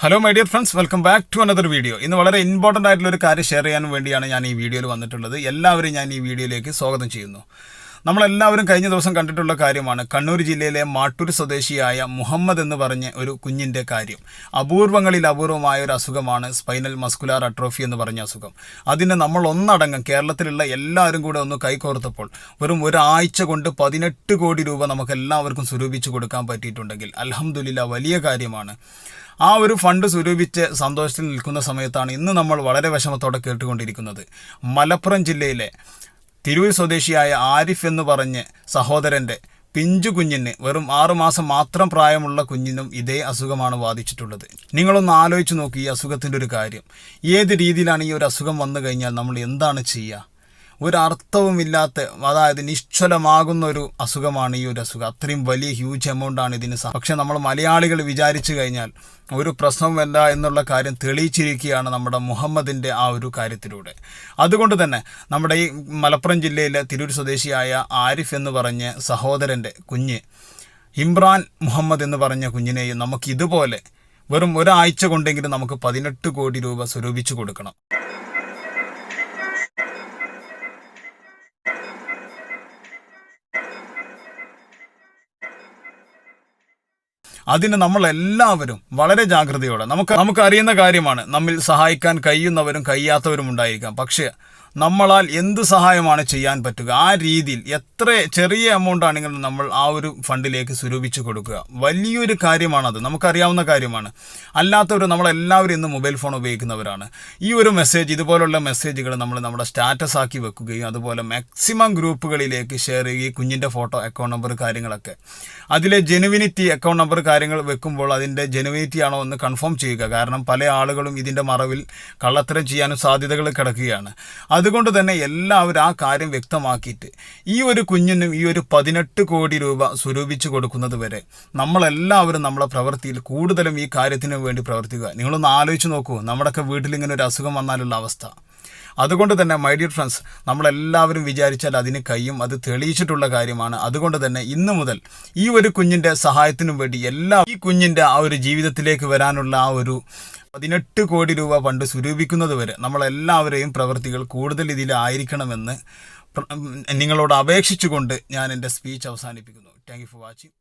Hello my dear friends, welcome back to another video. ഇന്ന് വളരെ important ആയിട്ടുള്ള ഒരു കാര്യം ഷെയർ ചെയ്യാൻ വേണ്ടിയാണ് ഞാൻ ഈ വീഡിയോയിൽ വന്നിട്ടുള്ളത്. എല്ലാവരും ഞാൻ ഈ വീഡിയോയിലേക്ക് സ്വാഗതം ചെയ്യുന്നു. നമ്മളെല്ലാവരും കഴിഞ്ഞ ദിവസം കണ്ടിട്ടുള്ള കാര്യമാണ് കണ്ണൂർ ജില്ലയിലെ മാട്ടൂർ സ്വദേശിയായ മുഹമ്മദ് എന്ന് പറഞ്ഞ ഒരു കുഞ്ഞിൻ്റെ കാര്യം. അപൂർവങ്ങളിൽ അപൂർവമായ ഒരു അസുഖമാണ് സ്പൈനൽ മസ്കുലാർ അട്രോഫി എന്ന് പറഞ്ഞ അസുഖം. അതിന് നമ്മൾ ഒന്നടങ്കം കേരളത്തിലുള്ള എല്ലാവരും കൂടെ ഒന്ന് കൈകോർത്തപ്പോൾ വെറും ഒരാഴ്ച കൊണ്ട് 18 കോടി രൂപ നമുക്ക് എല്ലാവർക്കും സ്വരൂപിച്ച് കൊടുക്കാൻ പറ്റിയിട്ടുണ്ടെങ്കിൽ അൽഹംദുലില്ലാ വലിയ കാര്യമാണ്. ആ ഒരു ഫണ്ട് സ്വരൂപിച്ച് സന്തോഷത്തിൽ നിൽക്കുന്ന സമയത്താണ് ഇന്ന് നമ്മൾ വളരെ വിഷമത്തോടെ കേട്ടുകൊണ്ടിരിക്കുന്നത്. മലപ്പുറം ജില്ലയിലെ തിരൂർ സ്വദേശിയായ ആരിഫ് എന്ന് പറഞ്ഞ് സഹോദരൻ്റെ പിഞ്ചു കുഞ്ഞിന് വെറും 6 മാസം മാത്രം പ്രായമുള്ള കുഞ്ഞിനും ഇതേ അസുഖമാണ് ബാധിച്ചിട്ടുള്ളത്. നിങ്ങളൊന്ന് ആലോചിച്ച് നോക്കി ഈ അസുഖത്തിൻ്റെ ഒരു കാര്യം. ഏത് രീതിയിലാണ് ഈ ഒരു അസുഖം വന്നു കഴിഞ്ഞാൽ നമ്മൾ എന്താണ് ചെയ്യുക? ഒരർത്ഥവുമില്ലാത്ത, അതായത് നിശ്ചലമാകുന്ന ഒരു അസുഖമാണ് ഈ ഒരു അസുഖം. അത്രയും വലിയ ഹ്യൂജ് എമൗണ്ടാണ് ഇതിന്. പക്ഷെ നമ്മൾ മലയാളികൾ വിചാരിച്ചു കഴിഞ്ഞാൽ ഒരു പ്രശ്നവുമല്ല എന്നുള്ള കാര്യം തെളിയിച്ചിരിക്കുകയാണ് നമ്മുടെ മുഹമ്മദിൻ്റെ ആ ഒരു കാര്യത്തിലൂടെ. അതുകൊണ്ട് തന്നെ നമ്മുടെ ഈ മലപ്പുറം ജില്ലയിലെ തിരൂർ സ്വദേശിയായ ആരിഫ് എന്ന് പറഞ്ഞ സഹോദരൻ്റെ കുഞ്ഞ് ഇമ്രാൻ മുഹമ്മദ് എന്ന് പറഞ്ഞ കുഞ്ഞിനെയും നമുക്ക് ഇതുപോലെ വെറും ഒരാഴ്ച കൊണ്ടെങ്കിലും നമുക്ക് 18 കോടി രൂപ സ്വരൂപിച്ചു കൊടുക്കണം. അതിന് നമ്മളെല്ലാവരും വളരെ ജാഗ്രതയോടെ നമുക്ക് അറിയുന്ന കാര്യമാണ്. നമ്മിൽ സഹായിക്കാൻ കഴിയുന്നവരും കഴിയാത്തവരും ഉണ്ടായിരിക്കാം. പക്ഷേ നമ്മളാൽ എന്ത് സഹായമാണ് ചെയ്യാൻ പറ്റുക ആ രീതിയിൽ എത്ര ചെറിയ എമൗണ്ട് ആണെങ്കിലും നമ്മൾ ആ ഒരു ഫണ്ടിലേക്ക് സ്വരൂപിച്ച് കൊടുക്കുക. വലിയൊരു കാര്യമാണത്, നമുക്കറിയാവുന്ന കാര്യമാണ്. അല്ലാത്തവർ നമ്മളെല്ലാവരും ഇന്ന് മൊബൈൽ ഫോൺ ഉപയോഗിക്കുന്നവരാണ്. ഈ ഒരു മെസ്സേജ്, ഇതുപോലുള്ള മെസ്സേജുകൾ നമ്മൾ നമ്മുടെ സ്റ്റാറ്റസ് ആക്കി വെക്കുകയും അതുപോലെ മാക്സിമം ഗ്രൂപ്പുകളിലേക്ക് ഷെയർ ചെയ്യുകയും കുഞ്ഞിൻ്റെ ഫോട്ടോ, അക്കൗണ്ട് നമ്പർ, കാര്യങ്ങളൊക്കെ അതിലെ ജെനുവിനിറ്റി, അക്കൗണ്ട് നമ്പർ, കാര്യങ്ങൾ വെക്കുമ്പോൾ അതിൻ്റെ ജെനുവിനിറ്റി ആണോ എന്ന് കൺഫേം ചെയ്യുക. കാരണം പല ആളുകളും ഇതിൻ്റെ മറവിൽ കള്ളത്തരം ചെയ്യാനും സാധ്യതകൾ കിടക്കുകയാണ്. അതുകൊണ്ട് തന്നെ എല്ലാവരും ആ കാര്യം വ്യക്തമാക്കിയിട്ട് ഈ ഒരു കുഞ്ഞിനും ഈ ഒരു 18 കോടി രൂപ സ്വരൂപിച്ച് കൊടുക്കുന്നത് വരെ നമ്മളെല്ലാവരും നമ്മളെ പ്രവൃത്തിയിൽ കൂടുതലും ഈ കാര്യത്തിന് വേണ്ടി പ്രവർത്തിക്കുക. നിങ്ങളൊന്ന് ആലോചിച്ച് നോക്കൂ, നമ്മുടെയൊക്കെ വീട്ടിലിങ്ങനെ ഒരു അസുഖം വന്നാലുള്ള അവസ്ഥ. അതുകൊണ്ട് തന്നെ മൈ ഡിയർ ഫ്രണ്ട്സ്, നമ്മളെല്ലാവരും വിചാരിച്ചാൽ അതിന് കഴിയും. അത് തെളിയിച്ചിട്ടുള്ള കാര്യമാണ്. അതുകൊണ്ട് തന്നെ ഇന്നു മുതൽ ഈ ഒരു കുഞ്ഞിൻ്റെ സഹായത്തിനും വേണ്ടി ഈ കുഞ്ഞിൻ്റെ ആ ഒരു ജീവിതത്തിലേക്ക് വരാനുള്ള ആ ഒരു 18 കോടി രൂപ ഫണ്ട് സ്വരൂപിക്കുന്നത് വരെ നമ്മളെല്ലാവരെയും പ്രവൃത്തികൾ കൂടുതൽ ഇതിലായിരിക്കണമെന്ന് നിങ്ങളോട് അപേക്ഷിച്ചുകൊണ്ട് ഞാൻ എൻ്റെ സ്പീച്ച് അവസാനിപ്പിക്കുന്നു. Thank you for watching.